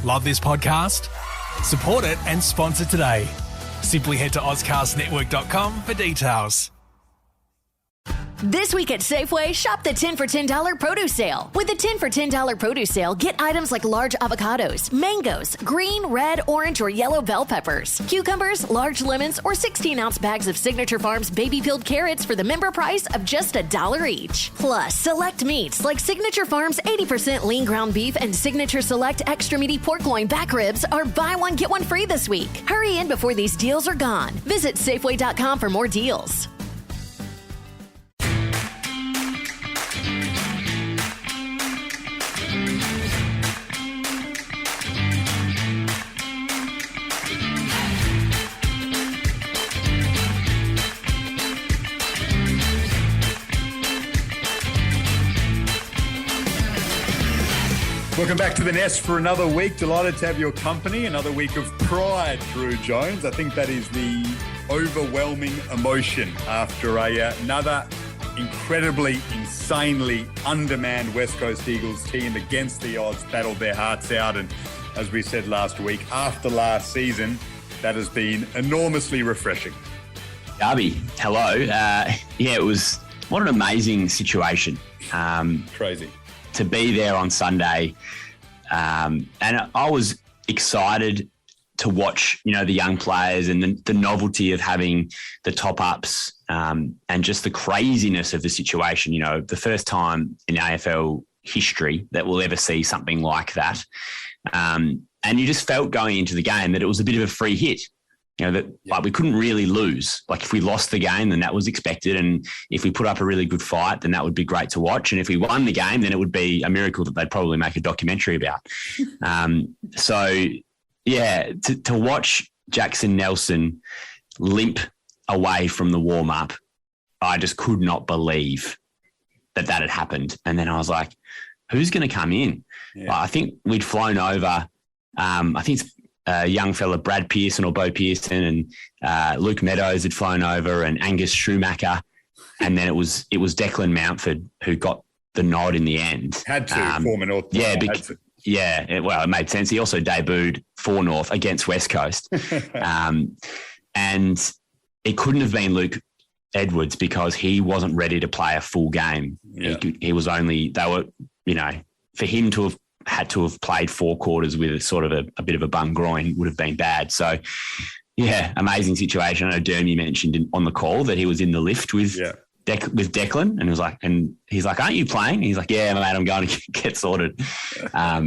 Love this podcast? Support it and sponsor today. Simply head to ozcastnetwork.com for details. This week at Safeway, shop the 10 for $10 produce sale. With the 10 for $10 produce sale, get items like large avocados, mangoes, green, red, orange, or yellow bell peppers, cucumbers, large lemons, or 16-ounce bags of Signature Farms baby-peeled carrots for the member price of just $1 each. Plus, select meats like Signature Farms 80% lean ground beef and Signature Select extra meaty pork loin back ribs are buy one, get one free this week. Hurry in before these deals are gone. Visit Safeway.com for more deals. Welcome back to the Nest for another week. Delighted to have your company. Another week of pride, Drew Jones. I think that is the overwhelming emotion after another incredibly, insanely undermanned West Coast Eagles team against the odds battled their hearts out. And as we said last week, after last season, that has been enormously refreshing. Darby, hello. It was, what an amazing situation. Crazy. To be there on Sunday. And I was excited to watch, the young players and the novelty of having the top-ups and just the craziness of the situation. The first time in AFL history that we'll ever see something like that. And you just felt going into the game that it was a bit of a free hit. Like we couldn't really lose. Like if we lost the game, then that was expected. And if we put up a really good fight, then that would be great to watch. And if we won the game, then it would be a miracle that they'd probably make a documentary about. To watch Jackson Nelson limp away from the warm-up, I just could not believe that had happened. And then I was like, who's going to come in? Yeah. I think we'd flown over, I think it's a young fella, Brad Pearson or Bo Pearson, and Luke Meadows had flown over, and Angus Schumacher, and then it was Declan Mountford who got the nod in the end. Had to form an author. Yeah, it made sense. He also debuted for North against West Coast, and it couldn't have been Luke Edwards because he wasn't ready to play a full game. Yeah. He was only for him to have had to have played 4 quarters with a bit of a bum groin would have been bad. So, amazing situation. I know Dermy mentioned on the call that he was in the lift with Declan, and he's like, aren't you playing? He's like, yeah, mate, I'm going to get sorted. What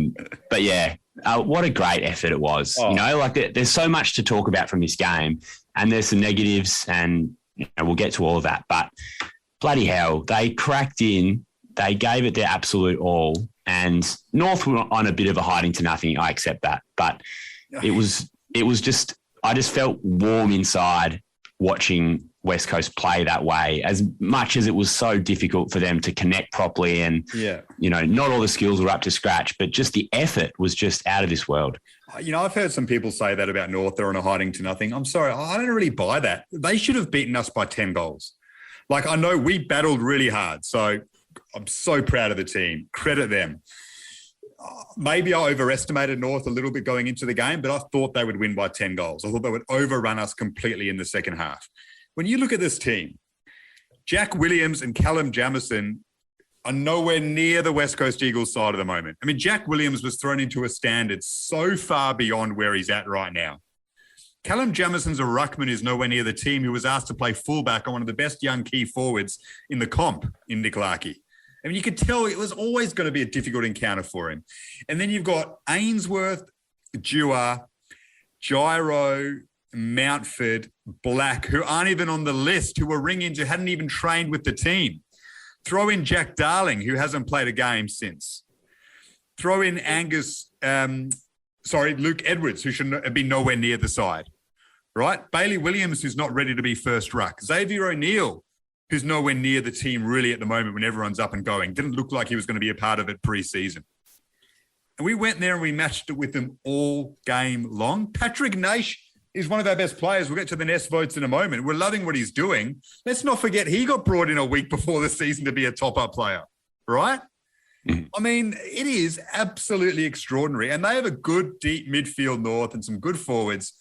a great effort it was. Oh. There's so much to talk about from this game, and there's some negatives, and we'll get to all of that. But bloody hell, they cracked in. They gave it their absolute all. And North were on a bit of a hiding to nothing. I accept that. But it was just, I just felt warm inside watching West Coast play that way, as much as it was so difficult for them to connect properly. And, not all the skills were up to scratch, but just the effort was just out of this world. I've heard some people say that about North. They're on a hiding to nothing. I'm sorry. I don't really buy that. They should have beaten us by 10 goals. I know we battled really hard. So I'm so proud of the team. Credit them. Maybe I overestimated North a little bit going into the game, but I thought they would win by 10 goals. I thought they would overrun us completely in the second half. When you look at this team, Jack Williams and Callum Jamieson are nowhere near the West Coast Eagles side at the moment. I mean, Jack Williams was thrown into a standard so far beyond where he's at right now. Callum Jamieson's a ruckman who's nowhere near the team, who was asked to play fullback on one of the best young key forwards in the comp in Nick Larkey. I mean, you could tell it was always going to be a difficult encounter for him. And then you've got Ainsworth, Dewar, Gyro, Mountford, Black, who aren't even on the list, who were ring-ins, who hadn't even trained with the team. Throw in Jack Darling, who hasn't played a game since. Throw in Luke Edwards, who should have been nowhere near the side, right? Bailey Williams, who's not ready to be first ruck. Xavier O'Neill, who's nowhere near the team really at the moment when everyone's up and going. Didn't look like he was going to be a part of it pre-season. And we went there and we matched it with them all game long. Patrick Naish is one of our best players. We'll get to the Nest votes in a moment. We're loving what he's doing. Let's not forget he got brought in a week before the season to be a top-up player, right? I mean, it is absolutely extraordinary. And they have a good, deep midfield north and some good forwards.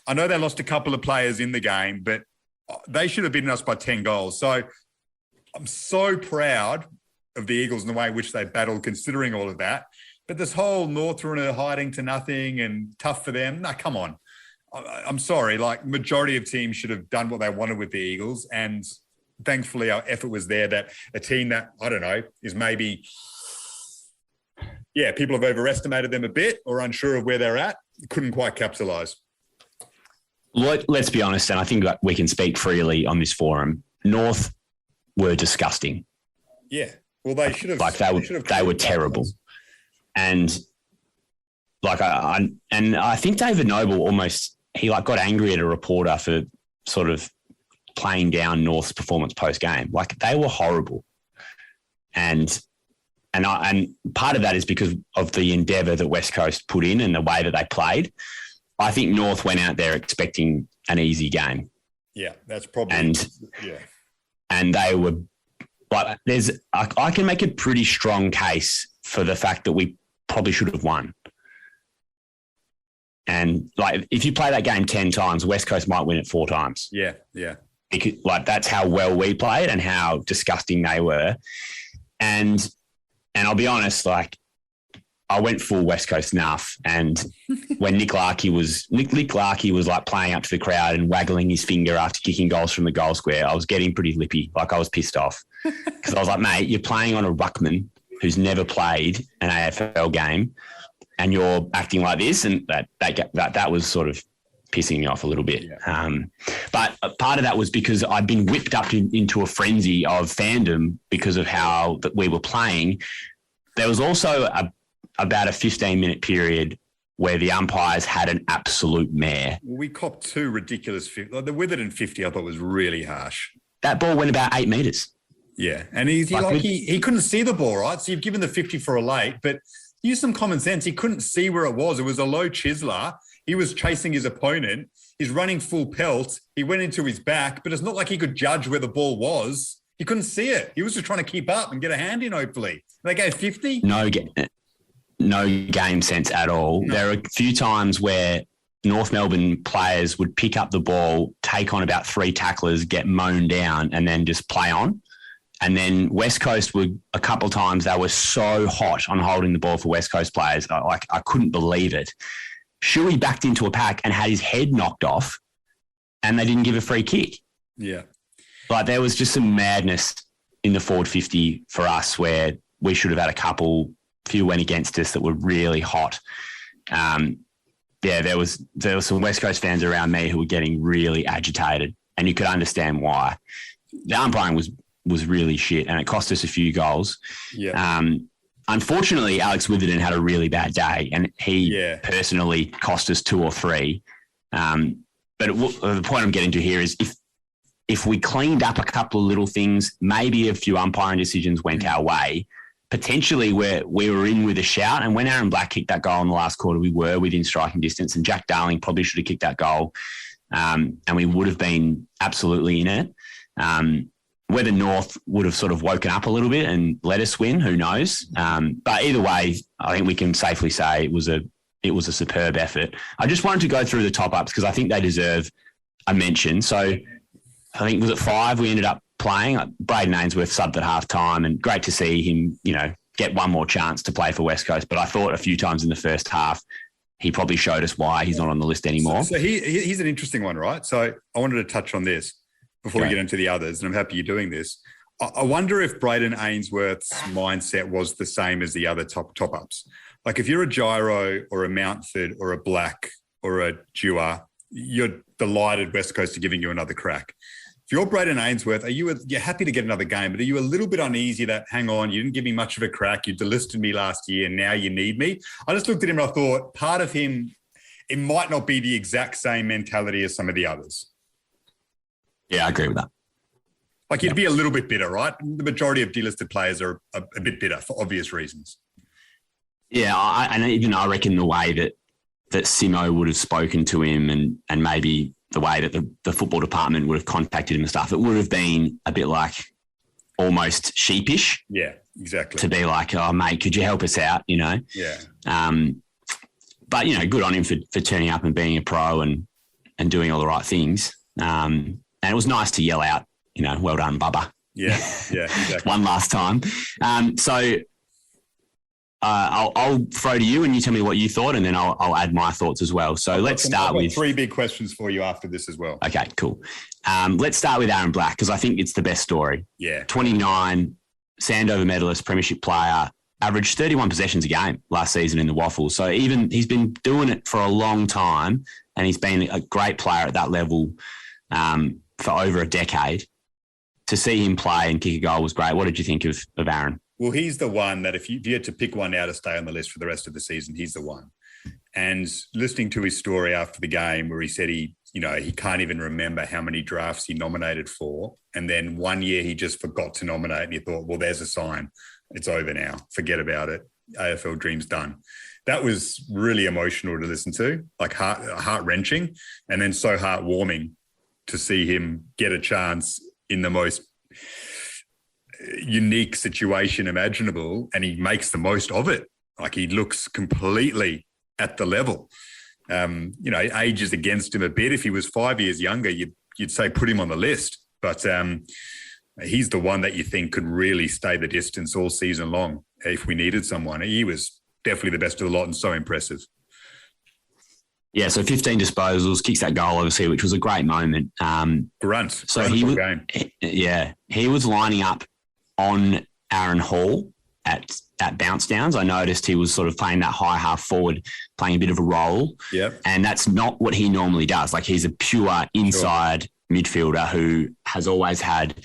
I know they lost a couple of players in the game, but they should have beaten us by 10 goals. So I'm so proud of the Eagles and the way in which they battled, considering all of that. But this whole Northerner hiding to nothing and tough for them, no, come on. I'm sorry. Like, majority of teams should have done what they wanted with the Eagles. And thankfully our effort was there, that a team that, I don't know, is maybe... yeah, people have overestimated them a bit or unsure of where they're at. Couldn't quite capitalise. Let's be honest, and I think that we can speak freely on this forum. North were disgusting. Yeah, well, they should have. Like they were terrible, and like I think David Noble almost got angry at a reporter for sort of playing down North's performance post game. Like, they were horrible, and part of that is because of the endeavour that West Coast put in and the way that they played. I think North went out there expecting an easy game. Yeah, that's probably... And they were... like, I can make a pretty strong case for the fact that we probably should have won. And, like, if you play that game 10 times, West Coast might win it 4 times. Yeah. Because, like, that's how well we played and how disgusting they were. And I'll be honest, like, I went full West Coast enough, and when Nick Larkey was like playing up to the crowd and waggling his finger after kicking goals from the goal square, I was getting pretty lippy. Like, I was pissed off because I was like, mate, you're playing on a ruckman who's never played an AFL game, and you're acting like this, and that was sort of pissing me off a little bit. Yeah. But part of that was because I'd been whipped up into a frenzy of fandom because of how that we were playing. There was also about a 15-minute period where the umpires had an absolute mare. We copped 2 ridiculous... the Witherden 50 I thought was really harsh. That ball went about 8 metres. Yeah, and he couldn't see the ball, right? So you've given the 50 for a late, but use some common sense. He couldn't see where it was. It was a low chiseler. He was chasing his opponent. He's running full pelt. He went into his back, but it's not like he could judge where the ball was. He couldn't see it. He was just trying to keep up and get a hand in, hopefully. They gave 50? No game sense at all. No. There are a few times where North Melbourne players would pick up the ball, take on about 3 tacklers, get mown down, and then just play on. And then West Coast would, a couple of times, they were so hot on holding the ball for West Coast players. I couldn't believe it. Shuey backed into a pack and had his head knocked off, and they didn't give a free kick. Yeah. Like, there was just some madness in the forward 50 for us where we should have had a few went against us that were really hot. There was some West Coast fans around me who were getting really agitated, and you could understand why. The umpiring was really shit, and it cost us a few goals. Yeah. Unfortunately, Alex Witherden had a really bad day, and he personally cost us 2 or 3. But the point I'm getting to here is if we cleaned up a couple of little things, maybe a few umpiring decisions went our way, potentially we were in with a shout. And when Aaron Black kicked that goal in the last quarter, we were within striking distance, and Jack Darling probably should have kicked that goal, and we would have been absolutely in it. Whether North would have sort of woken up a little bit and let us win, who knows? But either way, I think we can safely say it was a superb effort. I just wanted to go through the top-ups because I think they deserve a mention. So I think, was it 5 we ended up playing? Braden Ainsworth subbed at half-time, and great to see him, get one more chance to play for West Coast. But I thought a few times in the first half, he probably showed us why he's not on the list anymore. So he's an interesting one, right? So I wanted to touch on this before we get into the others, and I'm happy you're doing this. I wonder if Braden Ainsworth's mindset was the same as the other top-ups. Like, if you're a Gyro or a Mountford or a Black or a Dewar, you're delighted West Coast are giving you another crack. If you're Braden Ainsworth, you're happy to get another game, but are you a little bit uneasy that, hang on, you didn't give me much of a crack, you delisted me last year, and now you need me? I just looked at him and I thought, part of him, it might not be the exact same mentality as some of the others. Yeah, I agree with that. Like, you'd be a little bit bitter, right? The majority of delisted players are a bit bitter for obvious reasons. Yeah, I reckon the way that Simo would have spoken to him and maybe the way that the football department would have contacted him and stuff, it would have been a bit like, almost sheepish. Yeah, exactly. To be like, oh, mate, could you help us out, you know? Yeah. But, you know, good on him for turning up and being a pro and doing all the right things. And it was nice to yell out, you know, well done, Bubba. Yeah, exactly. One last time. So I'll throw to you and you tell me what you thought, and then I'll add my thoughts as well. So let's start with 3 big questions for you after this as well. Okay, cool. Let's start with Aaron Black, because I think it's the best story. Yeah. 29, Sandover medalist, premiership player, averaged 31 possessions a game last season in the Waffles. So he's been doing it for a long time, and he's been a great player at that level for over a decade. To see him play and kick a goal was great. What did you think of Aaron? Well, he's the one that if you had to pick one now to stay on the list for the rest of the season, he's the one. And listening to his story after the game where he said he can't even remember how many drafts he nominated for. And then one year he just forgot to nominate, and he thought, well, there's a sign. It's over now. Forget about it. AFL dream's done. That was really emotional to listen to, like heart-wrenching, and then so heartwarming to see him get a chance in the most unique situation imaginable, and he makes the most of it. Like, he looks completely at the level. Age is against him a bit. If he was 5 years younger, you'd say put him on the list. But he's the one that you think could really stay the distance all season long if we needed someone. He was definitely the best of the lot and so impressive. Yeah, so 15 disposals, kicks that goal, obviously, which was a great moment. Grunt. So he was lining up on Aaron Hall at bounce downs. I noticed he was sort of playing that high half forward, playing a bit of a role. Yep. And that's not what he normally does. Like, he's a pure inside midfielder who has always had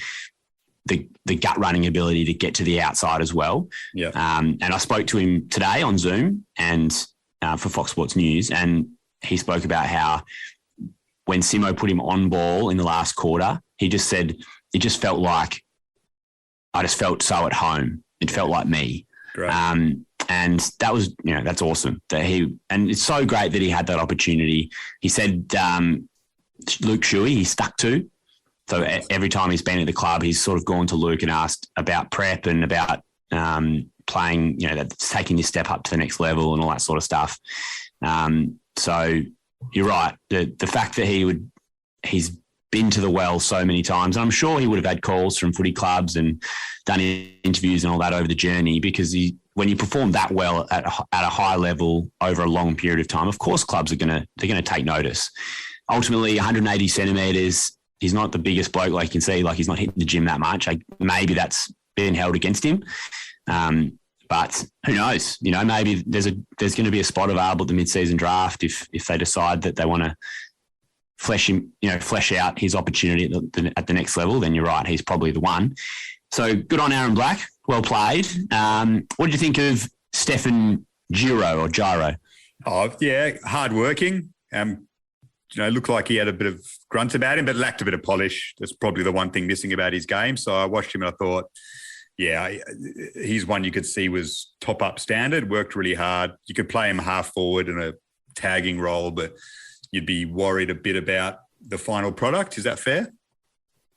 the gut running ability to get to the outside as well. Yeah. And I spoke to him today on Zoom and for Fox Sports News, and he spoke about how when Simo put him on ball in the last quarter, he just said, it just felt like I just felt so at home. It felt like me. Great. And that was, that's awesome. And it's so great that he had that opportunity. He said Luke Shuey he stuck to. So every time he's been at the club, he's sort of gone to Luke and asked about prep and about playing, that's taking your step up to the next level and all that sort of stuff. So you're right. The fact that he's been to the well so many times, and I'm sure he would have had calls from footy clubs and done interviews and all that over the journey, because when you perform that well at a high level over a long period of time, of course clubs are going to take notice. Ultimately, 180 centimetres, he's not the biggest bloke, like you can see, like he's not hitting the gym that much. Maybe that's been held against him. But who knows? Maybe there's going to be a spot available at the mid-season draft if they decide that they want to flesh out his opportunity at the next level. Then you're right, he's probably the one. So good on Aaron Black, well played. What did you think of Stefan Giro? Oh yeah, hardworking. Looked like he had a bit of grunt about him, but lacked a bit of polish. That's probably the one thing missing about his game. So I watched him and I thought, yeah, he's one you could see was top up standard, worked really hard. You could play him half forward in a tagging role, but you'd be worried a bit about the final product. Is that fair?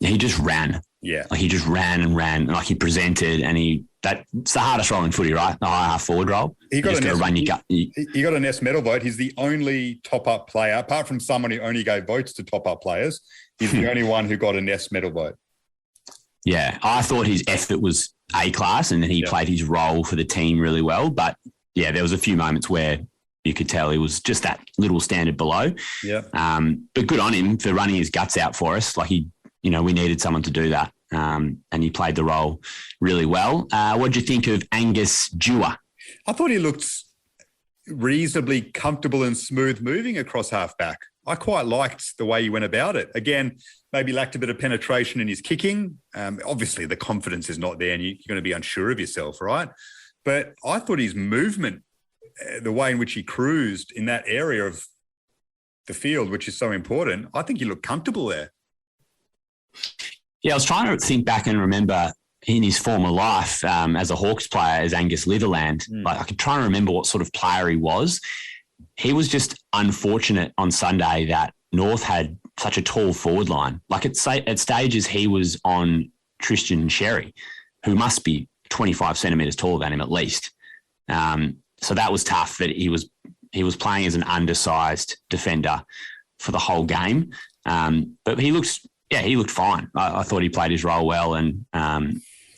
He just ran. Yeah. Like he just ran and ran. Like he presented, and that's the hardest role in footy, right? The high half forward role. He got He got a Nest medal vote. He's the only top up player, apart from someone who only gave votes to top up players. He's the only one who got a Nest medal vote. Yeah, I thought his effort was A-class, and then he played his role for the team really well. But, yeah, there was a few moments where you could tell he was just that little standard below. Yeah. But good on him for running his guts out for us. Like we needed someone to do that, and he played the role really well. What did you think of Angus Dewar? I thought he looked reasonably comfortable and smooth moving across halfback. I quite liked the way he went about it. Again, maybe lacked a bit of penetration in his kicking. Obviously, the confidence is not there and you're going to be unsure of yourself, right? But I thought his movement, the way in which he cruised in that area of the field, which is so important, I think he looked comfortable there. Yeah, I was trying to think back and remember in his former life as a Hawks player, as Angus Litherland, like I could try and remember what sort of player he was. He was just unfortunate on Sunday that North had such a tall forward line. Like at stages, he was on Tristan Sherry, who must be 25 centimetres taller than him at least. So that was tough that he was playing as an undersized defender for the whole game. But he looked fine. I thought he played his role well, and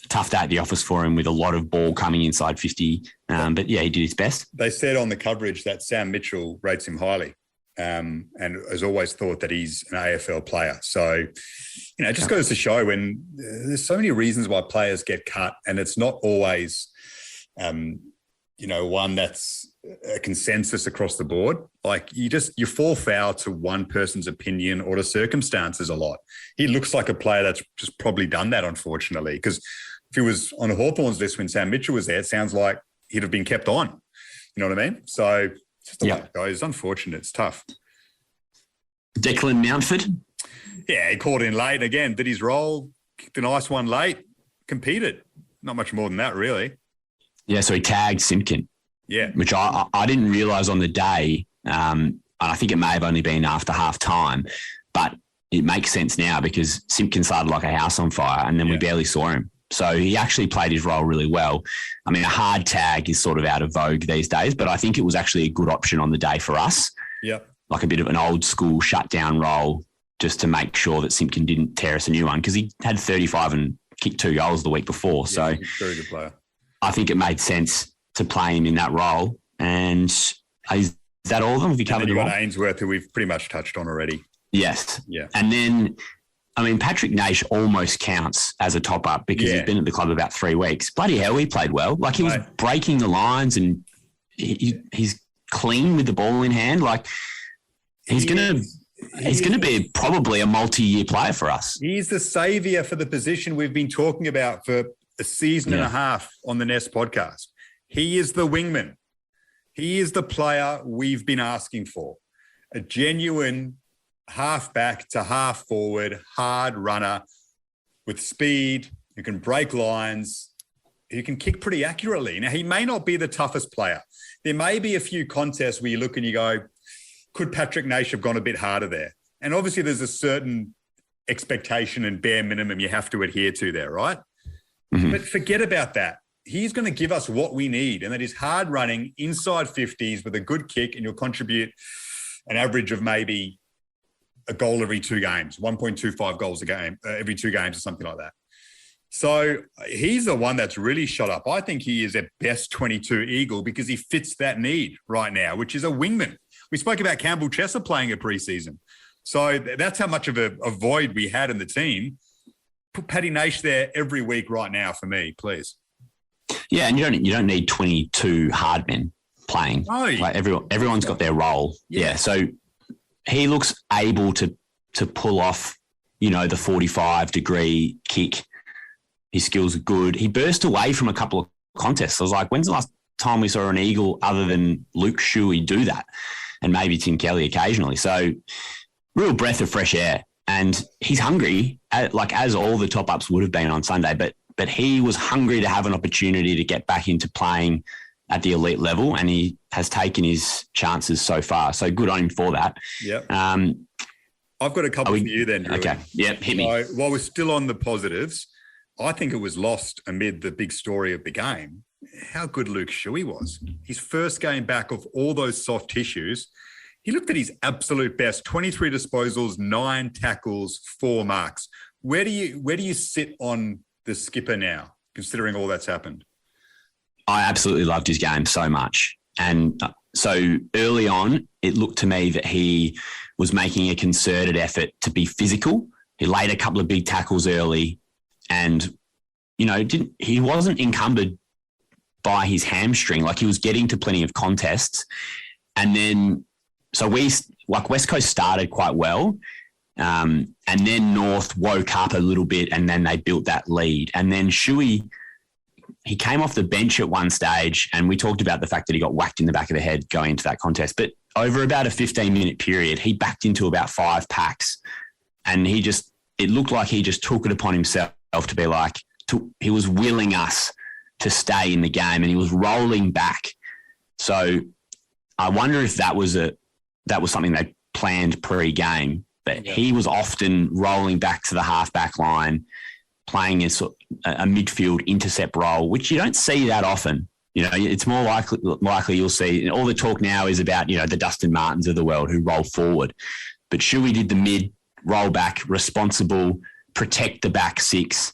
tough day at the office for him with a lot of ball coming inside 50. But yeah, he did his best. They said on the coverage that Sam Mitchell rates him highly, and has always thought that he's an AFL player. So, it just goes to show when there's so many reasons why players get cut, and it's not always, one that's a consensus across the board. Like you fall foul to one person's opinion or to circumstances a lot. He looks like a player that's just probably done that, unfortunately, because if he was on Hawthorn's list when Sam Mitchell was there, it sounds like he'd have been kept on. You know what I mean? So it's just the way it goes. It's unfortunate. It's tough. Declan Mountford? Yeah, he called in late again, did his role, kicked a nice one late, competed. Not much more than that, really. Yeah, so he tagged Simpkin. Yeah. Which I didn't realise on the day. And I think it may have only been after half time, but it makes sense now because Simpkin started like a house on fire and then we barely saw him. So he actually played his role really well. I mean, a hard tag is sort of out of vogue these days, but I think it was actually a good option on the day for us. Yeah. Like a bit of an old school shutdown role just to make sure that Simpkin didn't tear us a new one because he had 35 and kicked 2 goals the week before. So he's a very good player. I think it made sense to play him in that role. And is that all of them? Have you covered them all? You've got Ainsworth, who we've pretty much touched on already. Yes. Yeah. And then, Patrick Naish almost counts as a top-up because he's been at the club about 3 weeks. Bloody hell, he played well. Like, he was breaking the lines and he's clean with the ball in hand. Like, he's going to be probably a multi-year player for us. He's the saviour for the position we've been talking about for a season and a half on the Nest podcast. He is the wingman. He is the player we've been asking for. A genuine half-back to half-forward, hard runner with speed, who can break lines, who can kick pretty accurately. Now, he may not be the toughest player. There may be a few contests where you look and you go, could Patrick Naish have gone a bit harder there? And obviously there's a certain expectation and bare minimum you have to adhere to there, right? Mm-hmm. But forget about that. He's going to give us what we need, and that is hard running inside 50s with a good kick, and you'll contribute an average of maybe a goal every 2 games, 1.25 goals a game, every 2 games or something like that. So he's the one that's really shot up. I think he is a best 22 Eagle because he fits that need right now, which is a wingman. We spoke about Campbell Chesser playing a preseason. So that's how much of a void we had in the team. Put Paddy Naish there every week right now for me, please. Yeah, and you don't need 22 hard men playing. No. Like everyone's got their role. Yeah. So he looks able to pull off, the 45-degree kick. His skills are good. He burst away from a couple of contests. I was like, when's the last time we saw an Eagle other than Luke Shuey do that? And maybe Tim Kelly occasionally. So real breath of fresh air. And he's hungry, as all the top-ups would have been on Sunday, but he was hungry to have an opportunity to get back into playing at the elite level, and he has taken his chances so far. So good on him for that. Yep. I've got a couple for you then, Drew. Okay. Yep, hit me. So, while we're still on the positives, I think it was lost amid the big story of the game how good Luke Shuey was. His first game back of all those soft tissues, he looked at his absolute best, 23 disposals, 9 tackles, 4 marks. Where do you sit on the skipper now, considering all that's happened? I absolutely loved his game so much. And so early on, it looked to me that he was making a concerted effort to be physical. He laid a couple of big tackles early and, he wasn't encumbered by his hamstring. Like, he was getting to plenty of contests. And then, so West Coast started quite well. And then North woke up a little bit and then they built that lead. And then Shuey, he came off the bench at one stage and we talked about the fact that he got whacked in the back of the head going into that contest. But over about a 15-minute period, he backed into about 5 packs and it looked like he just took it upon himself to be like, he was willing us to stay in the game and he was rolling back. So I wonder if that was something they planned pre-game. But he was often rolling back to the half-back line playing a midfield intercept role, which you don't see that often. You know, it's more likely you'll see. All the talk now is about, you know, the Dustin Martins of the world who roll forward. But Shuey did the mid, roll back, responsible, protect the back six.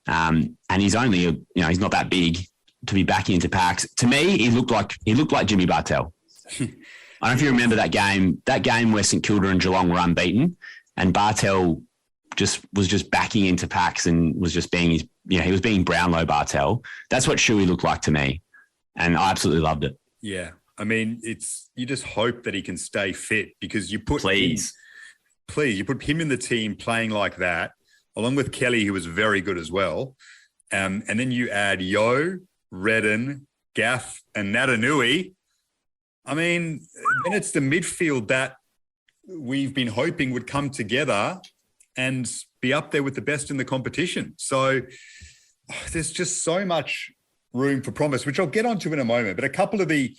And he's only, he's not that big to be backing into packs. To me, he looked like Jimmy Bartell. I don't know if you remember that game where St Kilda and Geelong were unbeaten, and Bartell was just backing into packs and was just being he was being Brownlow Bartell. That's what Shuey looked like to me, and I absolutely loved it. Yeah, I mean, you just hope that he can stay fit, because you put you put him in the team playing like that, along with Kelly, who was very good as well, and then you add Yo, Redden, Gaff, and Natanui. I mean, then it's the midfield that we've been hoping would come together and be up there with the best in the competition. So there's just so much room for promise, which I'll get onto in a moment. But a couple of the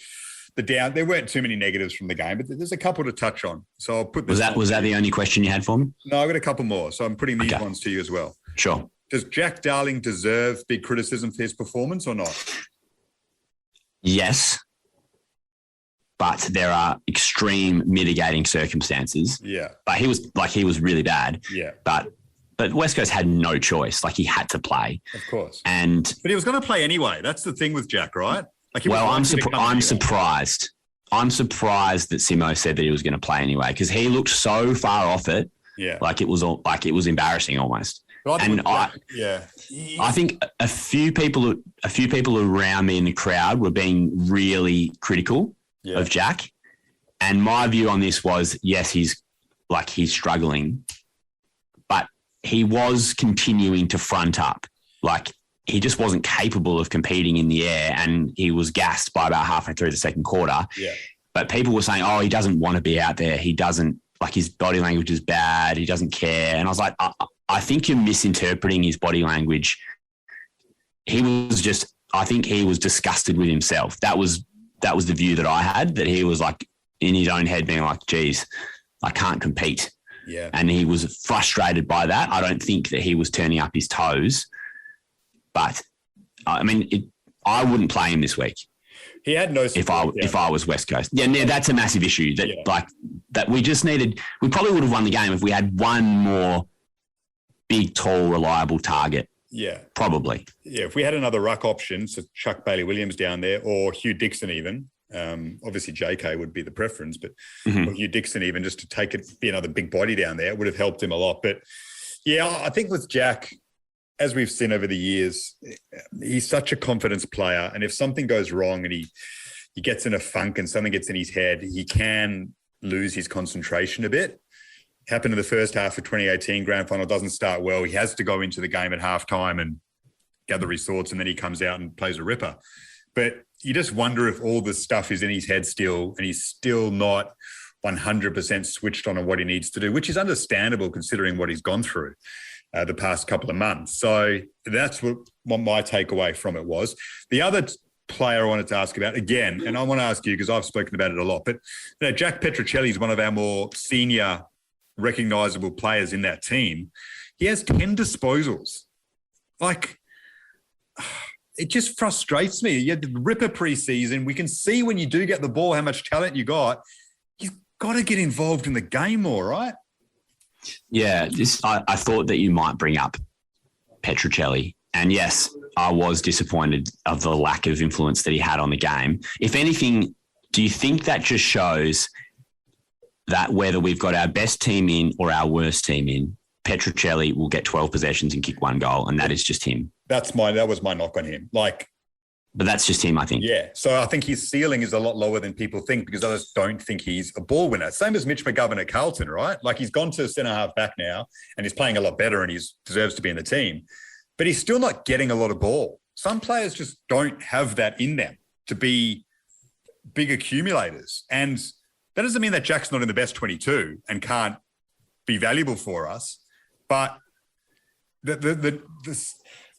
down, there weren't too many negatives from the game, but there's a couple to touch on. So I'll put this. Was that the only question you had for me? No, I've got a couple more. So I'm putting these ones to you as well. Sure. Does Jack Darling deserve big criticism for his performance or not? Yes. But there are extreme mitigating circumstances. Yeah. But he was really bad. Yeah. But West Coast had no choice. Like, he had to play. Of course. But he was going to play anyway. That's the thing with Jack, right? I'm surprised. I'm surprised that Simo said that he was going to play anyway, because he looked so far off it. Yeah. Like it was embarrassing almost. I think a few people around me in the crowd were being really critical of Jack. And my view on this was, yes, he's struggling, but he was continuing to front up. Like, he just wasn't capable of competing in the air, and he was gassed by about halfway through the second quarter. Yeah. But people were saying, oh, he doesn't want to be out there. He doesn't, his body language is bad. He doesn't care. And I was like, I think you're misinterpreting his body language. I think he was disgusted with himself. That was the view that I had, that he was like in his own head being like, geez, I can't compete. Yeah. And he was frustrated by that. I don't think that he was turning up his toes, but I mean, I wouldn't play him this week. He had no support, if I was West Coast. Yeah, that's a massive issue that we just needed. We probably would have won the game if we had one more big, tall, reliable target. Yeah. Probably. Yeah, if we had another ruck option, so Chuck Bailey-Williams down there, or Hugh Dixon even, obviously JK would be the preference, but or Hugh Dixon even, just to be another big body down there, would have helped him a lot. But yeah, I think with Jack, as we've seen over the years, he's such a confidence player. And if something goes wrong and he gets in a funk and something gets in his head, he can lose his concentration a bit. Happened in the first half of 2018 grand final, doesn't start well. He has to go into the game at halftime and gather his thoughts, and then he comes out and plays a ripper. But you just wonder if all this stuff is in his head still, and he's still not 100% switched on what he needs to do, which is understandable considering what he's gone through the past couple of months. So that's what my takeaway from it was. The other player I wanted to ask about again, and I want to ask you because I've spoken about it a lot, but Jack Petrocelli is one of our more senior recognisable players in that team. He has 10 disposals. Like, it just frustrates me. You had the ripper preseason. We can see when you do get the ball how much talent you got. You've got to get involved in the game more, right? Yeah, I thought that you might bring up Petrocelli. And yes, I was disappointed of the lack of influence that he had on the game. If anything, do you think that just shows that whether we've got our best team in or our worst team in, Petrocelli will get 12 possessions and kick one goal, and that is just him? That was my knock on him. But that's just him, I think. Yeah. So I think his ceiling is a lot lower than people think, because I just don't think he's a ball winner. Same as Mitch McGovern at Carlton, right? Like, he's gone to centre half back now and he's playing a lot better and he deserves to be in the team. But he's still not getting a lot of ball. Some players just don't have that in them to be big accumulators. And that doesn't mean that Jack's not in the best 22 and can't be valuable for us. But the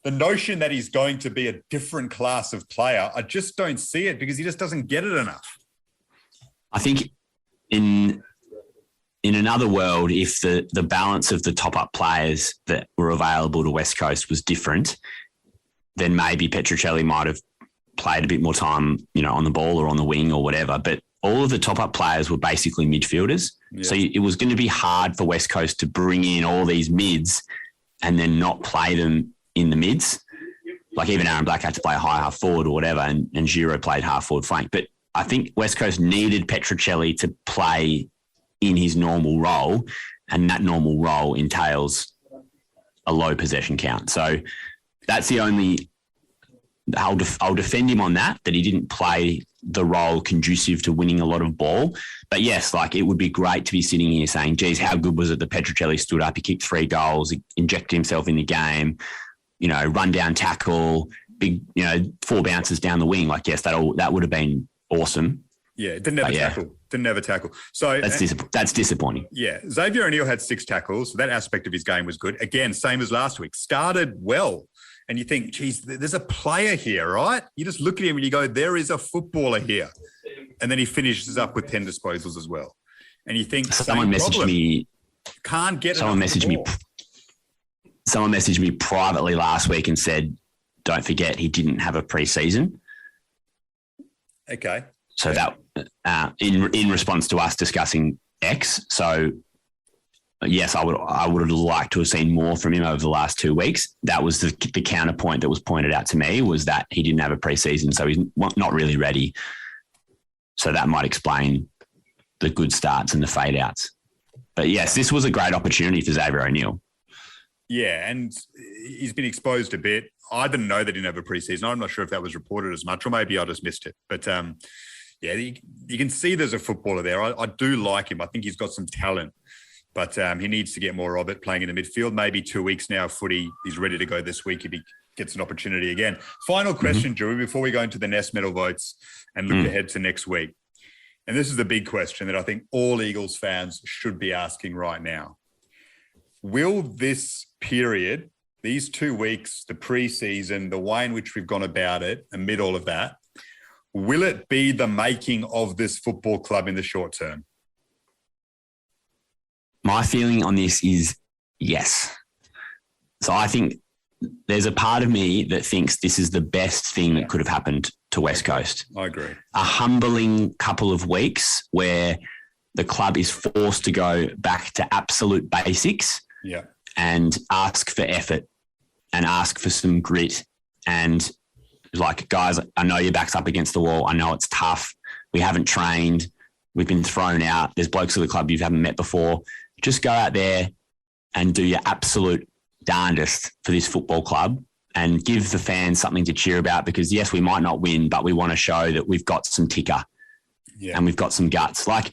notion that he's going to be a different class of player, I just don't see it, because he just doesn't get it enough. I think in in another world, if the balance of the top-up players that were available to West Coast was different, then maybe Petruccelli might have played a bit more time, on the ball or on the wing or whatever. But all of the top-up players were basically midfielders. Yeah. So it was going to be hard for West Coast to bring in all these mids and then not play them in the mids. Like even Aaron Black had to play a high half forward or whatever, and Giro played half forward flank. But I think West Coast needed Petruccelli to play in his normal role, and that normal role entails a low possession count. So that's the only – I'll defend him on that he didn't play the role conducive to winning a lot of ball. But yes, like it would be great to be sitting here saying, geez, how good was it that Petruccelli stood up, he kicked 3 goals, he injected himself in the game, run down tackle, big, 4 bounces down the wing. Like, yes, that would have been awesome. Yeah, didn't have a tackle. So that's disappointing. Yeah, Xavier O'Neill had 6 tackles. So that aspect of his game was good. Again, same as last week. Started well. And you think, geez, there's a player here, right? You just look at him and you go, there is a footballer here. And then he finishes up with 10 disposals as well. And you think, someone messaged me. Can't get someone messaged me. Someone messaged me privately last week and said, don't forget he didn't have a preseason. Okay. So that in response to us discussing X. So yes, I would have liked to have seen more from him over the last 2 weeks. That was the counterpoint that was pointed out to me, was that he didn't have a preseason, so he's not really ready. So that might explain the good starts and the fade outs. But yes, this was a great opportunity for Xavier O'Neill. Yeah, and he's been exposed a bit. I didn't know that he didn't have a preseason. I'm not sure if that was reported as much, or maybe I just missed it. But yeah, you can see there's a footballer there. I do like him. I think he's got some talent, but he needs to get more of it playing in the midfield. Maybe 2 weeks now, footy. He's ready to go this week if he gets an opportunity again. Final question, Drew, before we go into the Nest Medal votes and look ahead to next week. And this is the big question that I think all Eagles fans should be asking right now. Will this period, these 2 weeks, the preseason, the way in which we've gone about it, amid all of that, will it be the making of this football club in the short term? My feeling on this is yes. So I think there's a part of me that thinks this is the best thing that could have happened to West Coast. I agree. A humbling couple of weeks where the club is forced to go back to absolute basics and ask for effort and ask for some grit. And like, guys, I know your back's up against the wall. I know it's tough. We haven't trained. We've been thrown out. There's blokes at the club you haven't met before. Just go out there and do your absolute darndest for this football club and give the fans something to cheer about, because, yes, we might not win, but we want to show that we've got some ticker and we've got some guts. Like,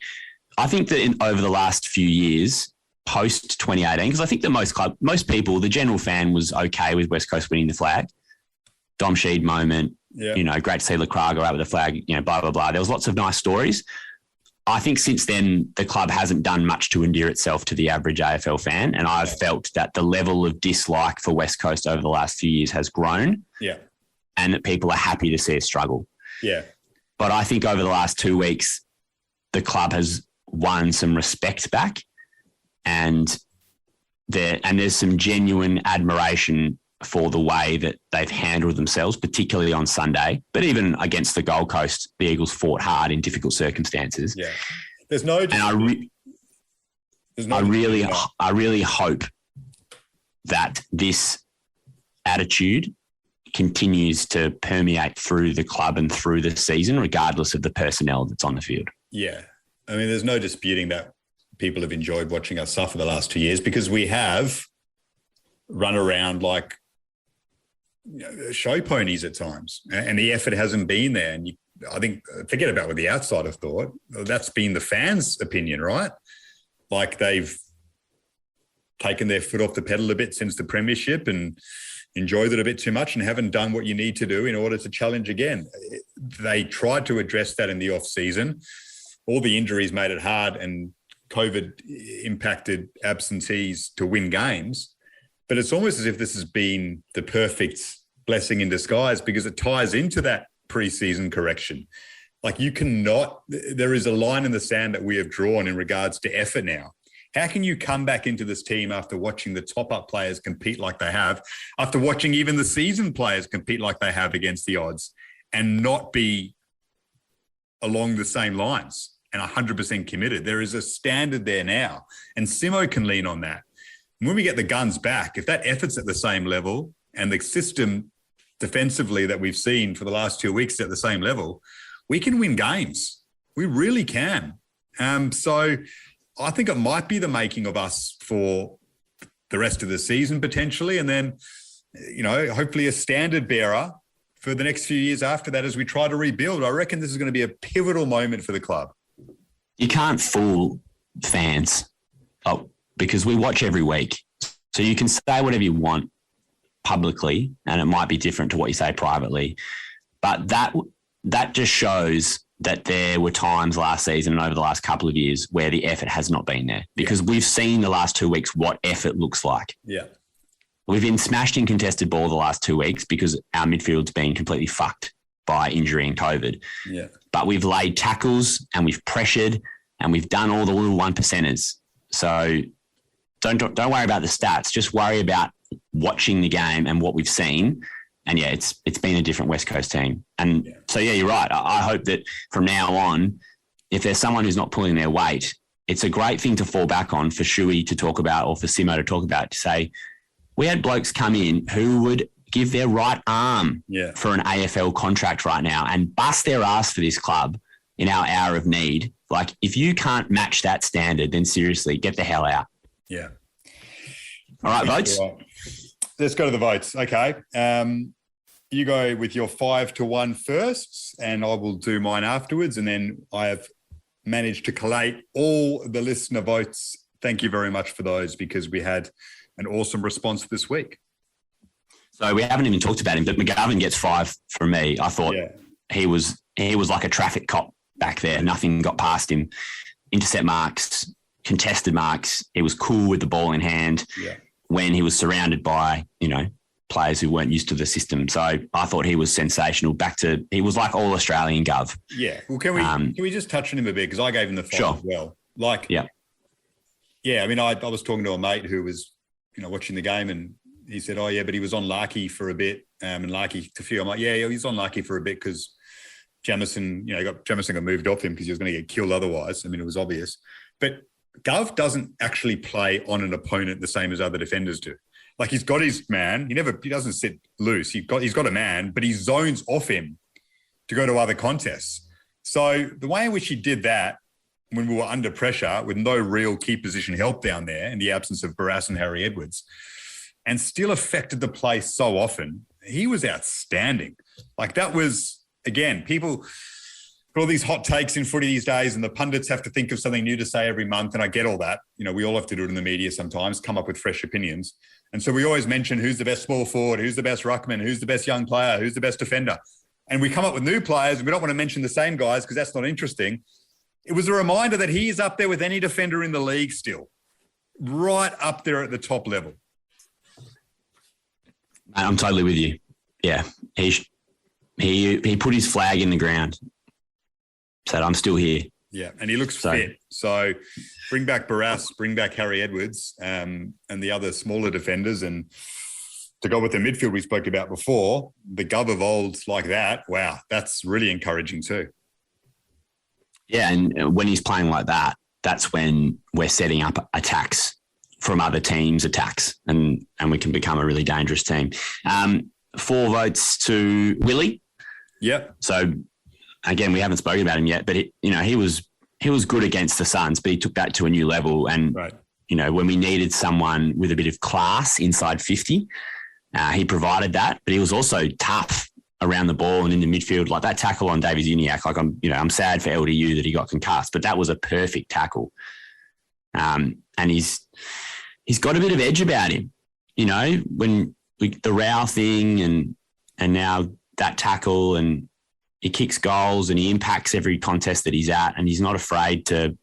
I think that over the last few years, post 2018, because I think that most people, the general fan was okay with West Coast winning the flag. Dom Sheed moment, great to see Lacroix go out with the flag, blah, blah, blah. There was lots of nice stories. I think since then, the club hasn't done much to endear itself to the average AFL fan. And I've felt that the level of dislike for West Coast over the last few years has grown. Yeah. And that people are happy to see us struggle. Yeah. But I think over the last 2 weeks, the club has won some respect back. And there's some genuine admiration for the way that they've handled themselves, particularly on Sunday. But even against the Gold Coast, the Eagles fought hard in difficult circumstances. Yeah, there's no. And I really hope that this attitude continues to permeate through the club and through the season, regardless of the personnel that's on the field. Yeah, I mean, there's no disputing that people have enjoyed watching us suffer the last 2 years, because we have run around like show ponies at times, and the effort hasn't been there. And I think, forget about what the outside have thought. That's been the fans' opinion, right? Like, they've taken their foot off the pedal a bit since the premiership and enjoyed it a bit too much and haven't done what you need to do in order to challenge again. They tried to address that in the off season. All the injuries made it hard, and COVID impacted absentees to win games. But it's almost as if this has been the perfect blessing in disguise, because it ties into that preseason correction. Like, there is a line in the sand that we have drawn in regards to effort now. How can you come back into this team after watching the top-up players compete like they have, after watching even the seasoned players compete like they have against the odds, and not be along the same lines and 100% committed? There is a standard there now, and Simo can lean on that. When we get the guns back, if that effort's at the same level and the system defensively that we've seen for the last 2 weeks at the same level, we can win games. We really can. So I think it might be the making of us for the rest of the season potentially, and then, hopefully a standard bearer for the next few years after that as we try to rebuild. I reckon this is going to be a pivotal moment for the club. You can't fool fans because we watch every week. So you can say whatever you want publicly, and it might be different to what you say privately. But that just shows that there were times last season and over the last couple of years where the effort has not been there, because we've seen the last 2 weeks what effort looks like. Yeah. We've been smashed in contested ball the last 2 weeks because our midfield's been completely fucked by injury and COVID. Yeah. But we've laid tackles and we've pressured and we've done all the little 1%ers. So don't worry about the stats. Just worry about watching the game and what we've seen. And it's been a different West Coast team. And so, you're right. I hope that from now on, if there's someone who's not pulling their weight, it's a great thing to fall back on for Shuey to talk about, or for Simo to talk about, to say, we had blokes come in who would give their right arm for an AFL contract right now and bust their ass for this club in our hour of need. Like, if you can't match that standard, then seriously, get the hell out. Yeah. All right, votes. Right. Let's go to the votes. Okay. You go with your 5-1 first, and I will do mine afterwards. And then I have managed to collate all the listener votes. Thank you very much for those, because we had an awesome response this week. So we haven't even talked about him, but McGovern gets 5 from me. I thought he was like a traffic cop back there. Nothing got past him. Intercept marks, contested marks. He was cool with the ball in hand when he was surrounded by, players who weren't used to the system. So I thought he was sensational. He was like all Australian Gov. Yeah. Well, can we just touch on him a bit? Because I gave him the 5 as well. I mean, I was talking to a mate who was, watching the game, and he said, oh, yeah, but he was on Larky for a bit, and Larky to few. I'm like, yeah, he's on Larky for a bit because Jamison got moved off him because he was going to get killed otherwise. I mean, it was obvious. But Gov doesn't actually play on an opponent the same as other defenders do. Like, he's got his man. He doesn't sit loose. He's got a man, but he zones off him to go to other contests. So the way in which he did that when we were under pressure with no real key position help down there in the absence of Barras and Harry Edwards, and still affected the play so often, he was outstanding. Like, that was, again, people put all these hot takes in footy these days, and the pundits have to think of something new to say every month, and I get all that. We all have to do it in the media sometimes, come up with fresh opinions. And so we always mention who's the best small forward, who's the best ruckman, who's the best young player, who's the best defender. And we come up with new players, and we don't want to mention the same guys because that's not interesting. It was a reminder that he is up there with any defender in the league still, right up there at the top level. I'm totally with you. Yeah, he put his flag in the ground, said, I'm still here. Yeah, and he looks fit. So bring back Barras, bring back Harry Edwards, and the other smaller defenders, and to go with the midfield we spoke about before, the Gov of old like that, wow, that's really encouraging too. Yeah, and when he's playing like that, that's when we're setting up attacks from other teams' attacks, and we can become a really dangerous team. 4 votes to Willie. Yep. So again, we haven't spoken about him yet, but he was good against the Suns, but he took that to a new level. And when we needed someone with a bit of class inside 50, he provided that. But he was also tough around the ball and in the midfield, like that tackle on Davies Uniacke. Like, I'm sad for LDU that he got concussed, but that was a perfect tackle. And he's got a bit of edge about him, when the Rao thing and now that tackle, and he kicks goals and he impacts every contest that he's at, and he's not afraid to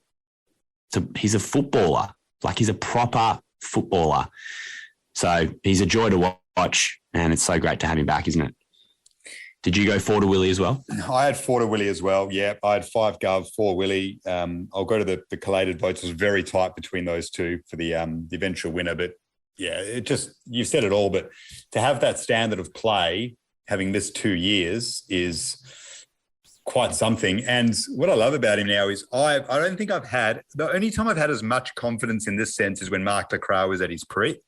he's a footballer. Like, he's a proper footballer. So he's a joy to watch, and it's so great to have him back, isn't it? Did you go 4 to Willie as well? I had 4 to Willie as well. Yeah, I had 5 Gov, 4 Willie. I'll go to the collated votes. It was very tight between those two for the eventual winner. But yeah, you said it all. But to have that standard of play, having missed 2 years, is quite something. And what I love about him now is I don't think the only time I've had as much confidence in this sense is when Mark Lacroix was at his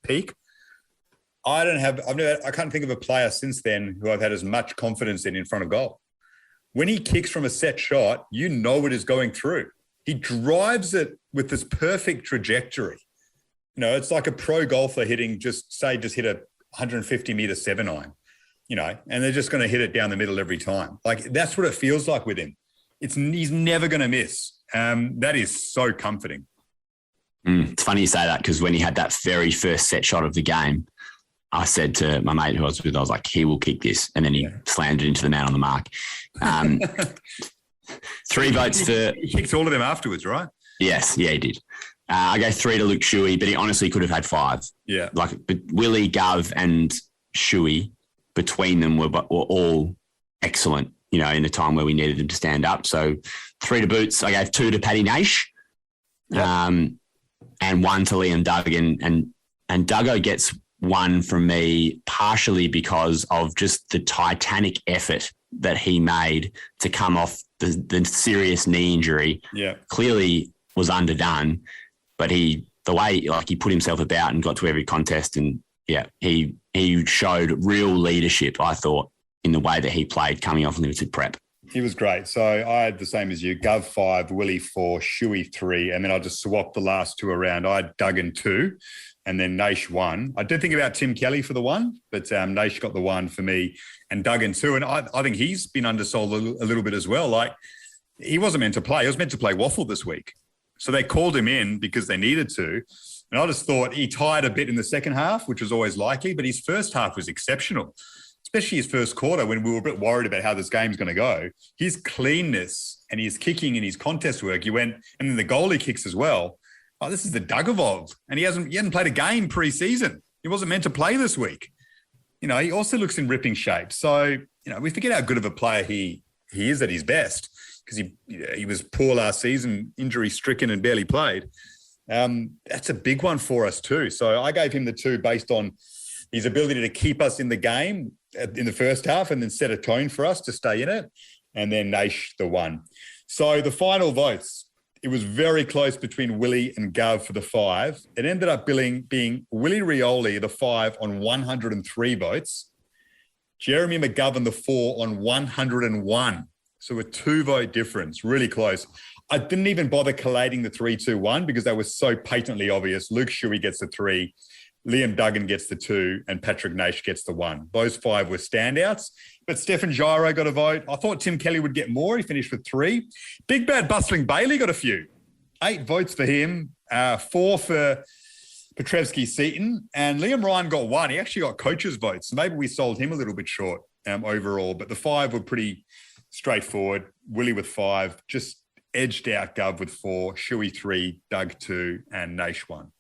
peak. I can't think of a player since then who I've had as much confidence in front of goal. When he kicks from a set shot, you know it is going through. He drives it with this perfect trajectory. You know, it's like a pro golfer hitting just hit a 150-meter 7-iron, you know, and they're just going to hit it down the middle every time. Like, that's what it feels like with him. He's never going to miss. That is so comforting. It's funny you say that, because when he had that very first set shot of the game, I said to my mate who I was with, I was like, he will kick this. And then he slammed it into the man on the mark. 3 votes for... He kicked all of them afterwards, right? Yes. Yeah, he did. I gave 3 to Luke Shuey, but he honestly could have had 5. Yeah. Like, but Willie, Gov and Shuey, between them were all excellent, you know, in the time where we needed them to stand up. So 3 to Boots. I gave 2 to Paddy Nash, and 1 to Liam Duggan. And Duggo gets 1 from me partially because of just the titanic effort that he made to come off the serious knee injury. Yeah. Clearly was underdone, but the way he put himself about and got to every contest, and he showed real leadership, I thought, in the way that he played coming off limited prep. He was great. So I had the same as you. Gov 5, Willie 4, Shuey 3, and then I just swapped the last 2 around. I had Duggan 2. And then Naish 1. I did think about Tim Kelly for the 1, but Naish got the 1 for me and Duggan 2. And I think he's been undersold a little bit as well. Like, he wasn't meant to play. He was meant to play waffle this week. So they called him in because they needed to. And I just thought he tired a bit in the second half, which was always likely, but his first half was exceptional, especially his first quarter when we were a bit worried about how this game's going to go. His cleanness and his kicking and his contest work, and then the goalie kicks as well. Oh, this is the Doug of old. And he hadn't played a game pre-season. He wasn't meant to play this week. You know, he also looks in ripping shape. So, you know, we forget how good of a player he is at his best, because he was poor last season, injury-stricken and barely played. That's a big one for us too. So I gave him the 2 based on his ability to keep us in the game in the first half and then set a tone for us to stay in it. And then Naish the 1. So the final votes, it was very close between Willie and Gov for the 5. It ended up being Willie Rioli, the 5, on 103 votes. Jeremy McGovern, the 4, on 101. So a 2-vote difference, really close. I didn't even bother collating the 3-2-1 because that was so patently obvious. Luke Shuey gets the 3, Liam Duggan gets the 2, and Patrick Naish gets the 1. Those 5 were standouts. But Stephen Gyro got a vote. I thought Tim Kelly would get more. He finished with 3. Big Bad Bustling Bailey got a few. 8 votes for him, 4 for Petrevsky Seaton, and Liam Ryan got 1. He actually got coaches' votes. So maybe we sold him a little bit short overall. But the 5 were pretty straightforward. Willie with 5, just edged out Gov with 4, Shuey 3, Doug 2, and Naish 1.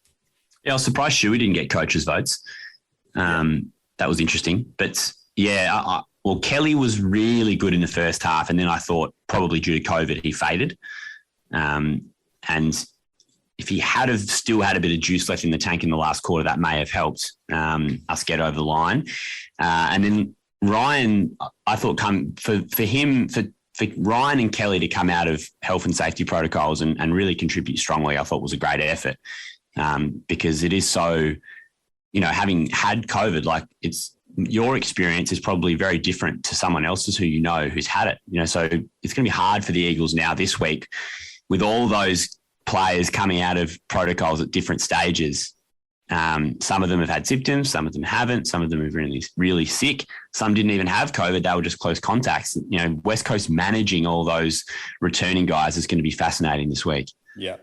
Yeah, I was surprised Shuey didn't get coaches' votes. That was interesting. But yeah, well, Kelly was really good in the first half, and then I thought probably due to COVID he faded. And if he had have still had a bit of juice left in the tank in the last quarter, that may have helped us get over the line. And then Ryan, I thought for Ryan and Kelly to come out of health and safety protocols and really contribute strongly, I thought was a great effort. Because it is so, you know, having had COVID, like your experience is probably very different to someone else's who's had it, you know, so it's going to be hard for the Eagles now this week with all those players coming out of protocols at different stages. Some of them have had symptoms, some of them haven't, some of them are really, really sick. Some didn't even have COVID. They were just close contacts. You know, West Coast managing all those returning guys is going to be fascinating this week. Yeah.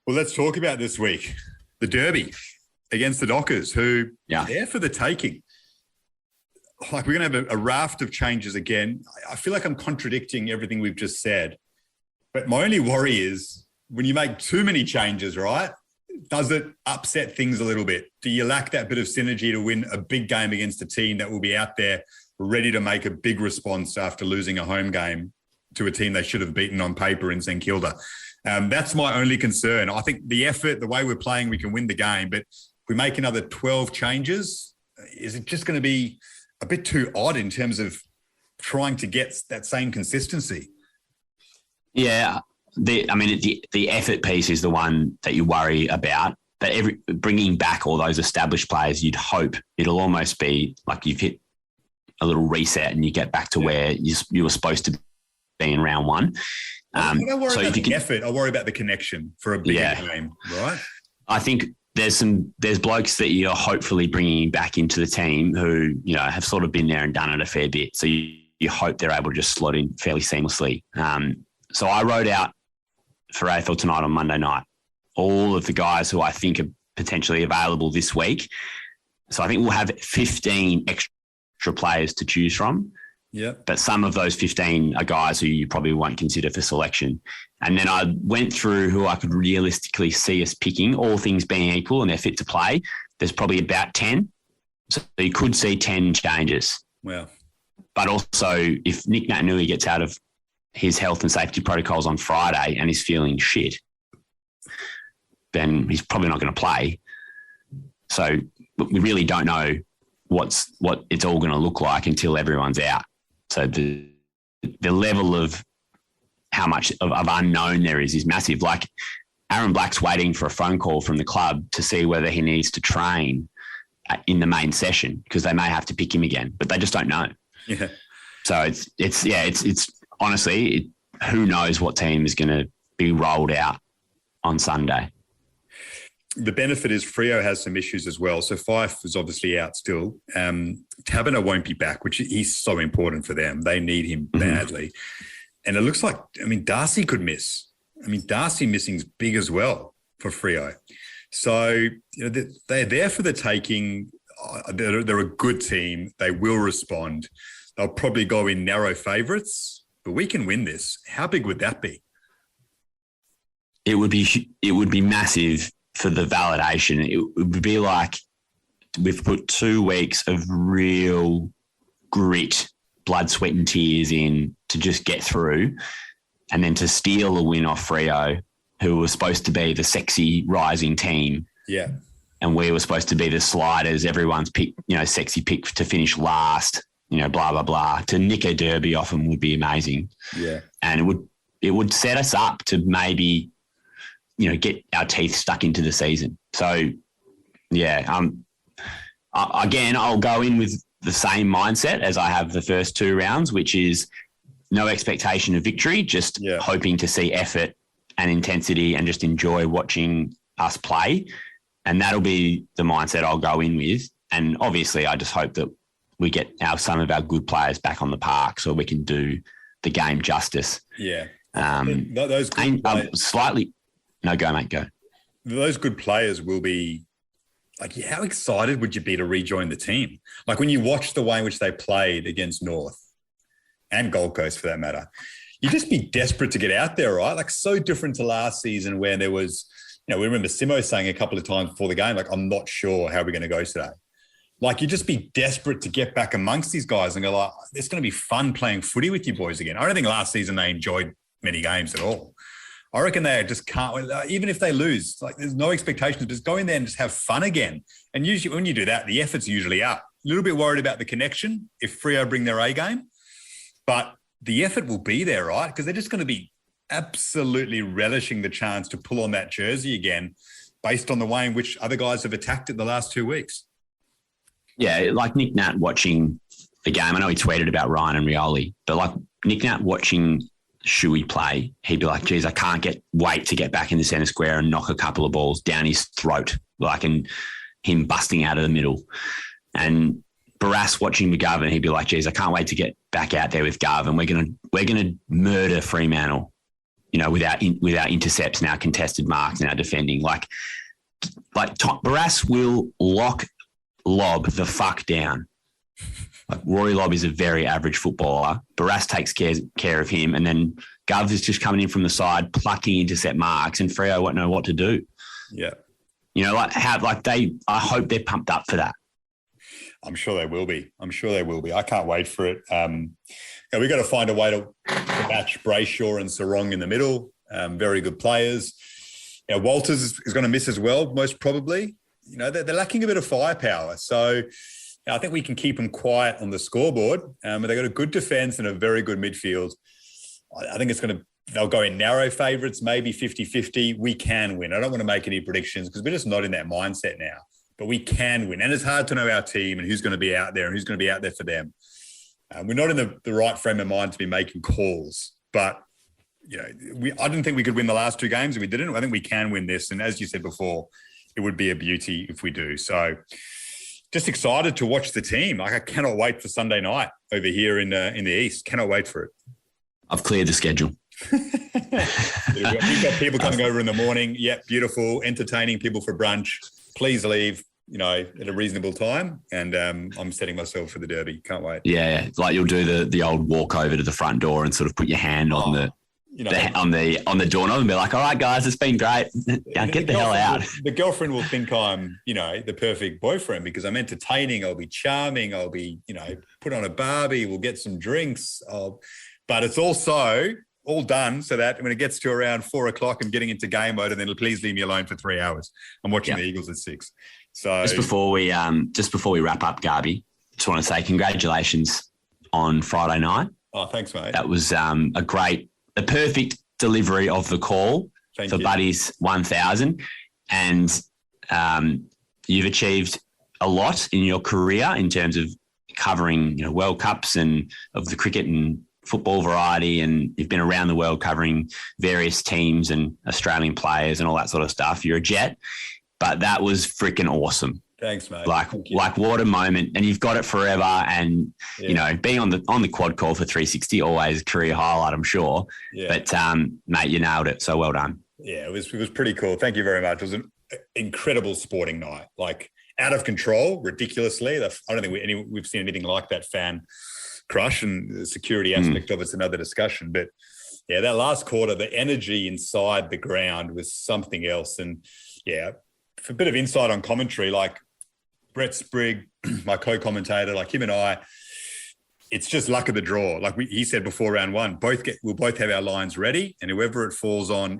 Well, let's talk about this week. The Derby against the Dockers, who are there for the taking. Like, we're going to have a raft of changes again. I feel like I'm contradicting everything we've just said. But my only worry is when you make too many changes, right, does it upset things a little bit? Do you lack that bit of synergy to win a big game against a team that will be out there ready to make a big response after losing a home game to a team they should have beaten on paper in St Kilda. That's my only concern. I think the effort, the way we're playing, we can win the game. But if we make another 12 changes, is it just going to be a bit too odd in terms of trying to get that same consistency? Yeah. The effort piece is the one that you worry about. But bringing back all those established players, you'd hope it'll almost be like you've hit a little reset and you get back to where you were supposed to be in round one. I don't worry about the effort. I worry about the connection for a bigger game, right? I think there's blokes that you're hopefully bringing back into the team who, have sort of been there and done it a fair bit. So you hope they're able to just slot in fairly seamlessly. So I wrote out for AFL Tonight on Monday night all of the guys who I think are potentially available this week. So I think we'll have 15 extra players to choose from. Yeah. But some of those 15 are guys who you probably won't consider for selection. And then I went through who I could realistically see us picking, all things being equal and they're fit to play. There's probably about 10. So you could see 10 changes. Wow. But also if Nick Naitanui gets out of his health and safety protocols on Friday and is feeling shit, then he's probably not going to play. So we really don't know what it's all going to look like until everyone's out. So the level of how much of unknown there is massive. Like Aaron Black's waiting for a phone call from the club to see whether he needs to train in the main session because they may have to pick him again, but they just don't know. Yeah. So it's honestly, who knows what team is going to be rolled out on Sunday. The benefit is Freo has some issues as well. So Fife is obviously out still. Taberner won't be back, which he's so important for them. They need him badly. And it looks like, Darcy could miss. Darcy missing is big as well for Freo. So they're there for the taking. They're a good team. They will respond. They'll probably go in narrow favourites, but we can win this. How big would that be? It would be massive. For the validation, it would be like we've put 2 weeks of real grit, blood, sweat and tears in to just get through and then to steal a win off Freo, who was supposed to be the sexy rising team. Yeah. And we were supposed to be the sliders, everyone's pick, sexy pick to finish last, blah, blah, blah. To nick a derby off them would be amazing. Yeah. And it would set us up to maybe get our teeth stuck into the season. So, again, I'll go in with the same mindset as I have the first 2 rounds, which is no expectation of victory, just hoping to see effort and intensity and just enjoy watching us play. And that'll be the mindset I'll go in with. And obviously, I just hope that we get some of our good players back on the park so we can do the game justice. Yeah. Those good players, No, go, mate, go. Those good players will be like, how excited would you be to rejoin the team? Like when you watch the way in which they played against North and Gold Coast for that matter, you just be desperate to get out there, right? Like so different to last season where there was, we remember Simo saying a couple of times before the game, like, I'm not sure how we're going to go today. Like you just be desperate to get back amongst these guys and go like, it's going to be fun playing footy with you boys again. I don't think last season they enjoyed many games at all. I reckon they just can't, even if they lose, like there's no expectations, just go in there and just have fun again. And usually when you do that, the effort's usually up. A little bit worried about the connection if Freo bring their A game, but the effort will be there, right? Because they're just going to be absolutely relishing the chance to pull on that jersey again based on the way in which other guys have attacked it the last 2 weeks. Yeah, like Nick Nat watching the game. I know he tweeted about Ryan and Rioli, but like Nick Nat watching Shuey play, he'd be like, geez, I can't wait to get back in the centre square and knock a couple of balls down his throat, and him busting out of the middle. And Barras watching McGovern, he'd be like, geez, I can't wait to get back out there with Gov and we're gonna murder Fremantle, with our intercepts and our contested marks and our defending. Like Barras will lock Lob the fuck down. Like Rory Lobb is a very average footballer. Barras takes care of him, and then Govs is just coming in from the side, plucking intercept marks, and Freo won't know what to do. Yeah, I hope they're pumped up for that. I'm sure they will be. I can't wait for it. We've got to find a way to match Brayshaw and Sarong in the middle. Very good players. Walters is going to miss as well, most probably. They're lacking a bit of firepower. So I think we can keep them quiet on the scoreboard. They've got a good defence and a very good midfield. I think they'll go in narrow favourites, maybe 50-50. We can win. I don't want to make any predictions because we're just not in that mindset now. But we can win. And it's hard to know our team and who's going to be out there and who's going to be out there for them. We're not in the right frame of mind to be making calls. But, I didn't think we could win the last 2 games and we didn't. I think we can win this. And as you said before, it would be a beauty if we do. So just excited to watch the team. I cannot wait for Sunday night over here in the East. Cannot wait for it. I've cleared the schedule. You've got people coming over in the morning. Yep, beautiful, entertaining people for brunch. Please leave, at a reasonable time. And I'm setting myself for the Derby. Can't wait. Yeah, like you'll do the old walk over to the front door and sort of put your hand on the doorknob and be like, all right, guys, it's been great. Get the hell out. The girlfriend will think I'm, the perfect boyfriend because I'm entertaining. I'll be charming. I'll be, put on a Barbie. We'll get some drinks. But it's also all done so that when it gets to around 4 o'clock, I'm getting into game mode and then please leave me alone for 3 hours. I'm watching the Eagles at 6. So just before we wrap up, Garby, just want to say congratulations on Friday night. Oh, thanks, mate. That was the perfect delivery of the call for Buddy's 1,000. And you've achieved a lot in your career in terms of covering, World Cups and of the cricket and football variety, and you've been around the world covering various teams and Australian players and all that sort of stuff. You're a jet, but that was freaking awesome. Thanks, mate. Like what a moment, and you've got it forever. And being on the quad call for 360, always a career highlight, I'm sure. Yeah. But mate, you nailed it. So well done. Yeah, it was pretty cool. Thank you very much. It was an incredible sporting night, like out of control, ridiculously. I don't think we've seen anything like that fan crush, and the security aspect of it's another discussion. But yeah, that last quarter, the energy inside the ground was something else. And yeah, for a bit of insight on commentary, like Brett Sprigg, my co-commentator, like him and I, it's just luck of the draw. Like he said before round 1, we'll both have our lines ready, and whoever it falls on,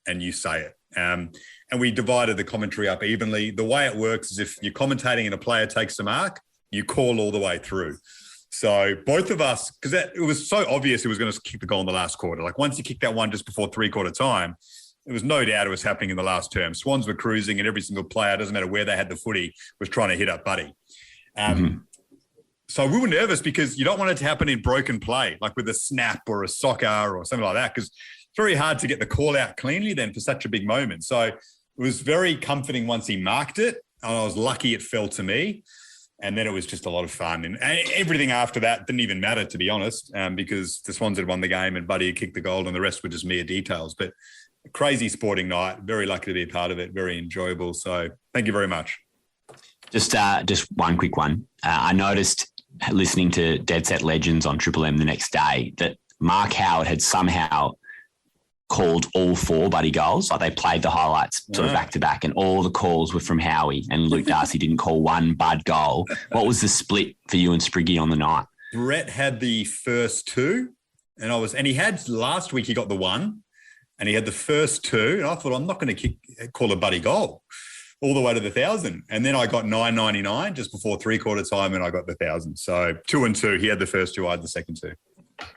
and you say it. And we divided the commentary up evenly. The way it works is if you're commentating and a player takes a mark, you call all the way through. So both of us, because it was so obvious it was going to kick the goal in the last quarter. Like once you kicked that one just before 3/4 time, there was no doubt it was happening in the last term. Swans were cruising and every single player, doesn't matter where they had the footy, was trying to hit up Buddy. So we were nervous because you don't want it to happen in broken play, like with a snap or a soccer or something like that, because it's very hard to get the call out cleanly then for such a big moment. So it was very comforting once he marked it. And I was lucky it fell to me. And then it was just a lot of fun. And everything after that didn't even matter, to be honest, because the Swans had won the game and Buddy had kicked the goal and the rest were just mere details. But a crazy sporting night. Very lucky to be a part of it. Very enjoyable. So thank you very much. Just one quick one. I noticed listening to Dead Set Legends on Triple M the next day that Mark Howard had somehow called all 4 Buddy goals. Like they played the highlights sort of back to back and all the calls were from Howie, and Luke Darcy didn't call one Bud goal. What was the split for you and Spriggy on the night? Brett had the first 2 and he had last week he got the 1 and he had the first 2 and I thought I'm not going to call a Buddy goal all the way to the 1,000. And then I got 999 just before 3/4 time and I got the 1,000. So 2 and 2. He had the first 2, I had the second 2.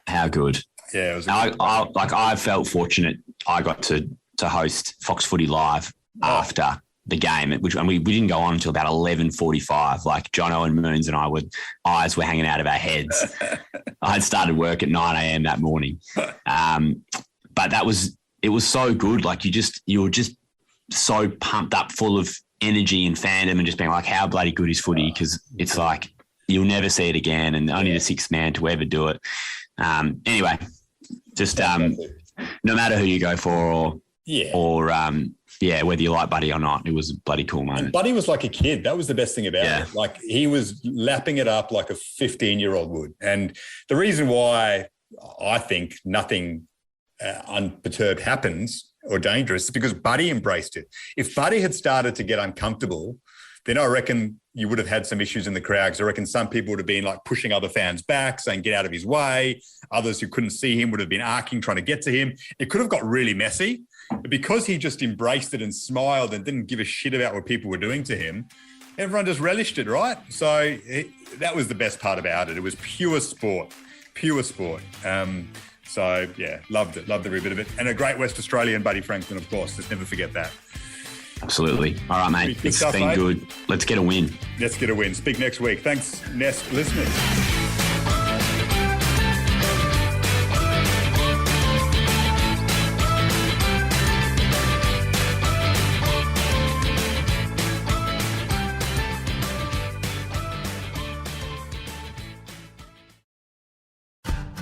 How good. Yeah, it was. I felt fortunate. I got to host Fox Footy Live after the game, and we didn't go on until about 11:45. Like Jono and Moons and I eyes were hanging out of our heads. I had started work at 9 a.m. that morning, but it was so good. Like you were just so pumped up, full of energy and fandom, and just being like, how bloody good is footy? Because it's like you'll never see it again, and only the 6th man to ever do it. Anyway. Just no matter who you go for or whether you like Buddy or not, it was a bloody cool moment. And Buddy was like a kid. That was the best thing about it. Like he was lapping it up like a 15-year-old would. And the reason why I think nothing unperturbed happens or dangerous is because Buddy embraced it. If Buddy had started to get uncomfortable, then I reckon you would have had some issues in the crowd, because I reckon some people would have been like pushing other fans back, saying get out of his way. Others who couldn't see him would have been arcing, trying to get to him. It could have got really messy. But because he just embraced it and smiled and didn't give a shit about what people were doing to him, everyone just relished it, right? So that was the best part about it. It was pure sport. So, yeah, loved it. Loved every bit of it. And a great West Australian, Buddy Franklin, of course. Let's never forget that. Absolutely. All right, mate. Good it's stuff, been mate. good. Let's get a win. Let's get a win. Speak next week. Thanks, Nest listeners.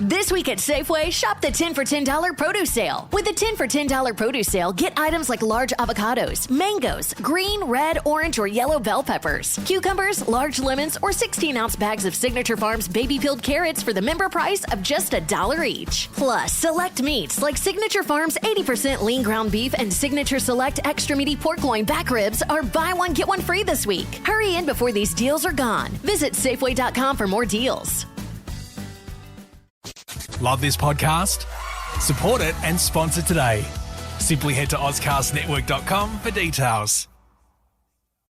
This week at Safeway, shop the 10 for $10 produce sale. With the 10 for $10 produce sale, get items like large avocados, mangoes, green, red, orange, or yellow bell peppers, cucumbers, large lemons, or 16-ounce bags of Signature Farms baby peeled carrots for the member price of just $1 each. Plus, select meats like Signature Farms 80% lean ground beef and Signature Select extra meaty pork loin back ribs are buy one, get one free this week. Hurry in before these deals are gone. Visit Safeway.com for more deals. Love this podcast? Support it and sponsor today. Simply head to AuscastNetwork.com for details.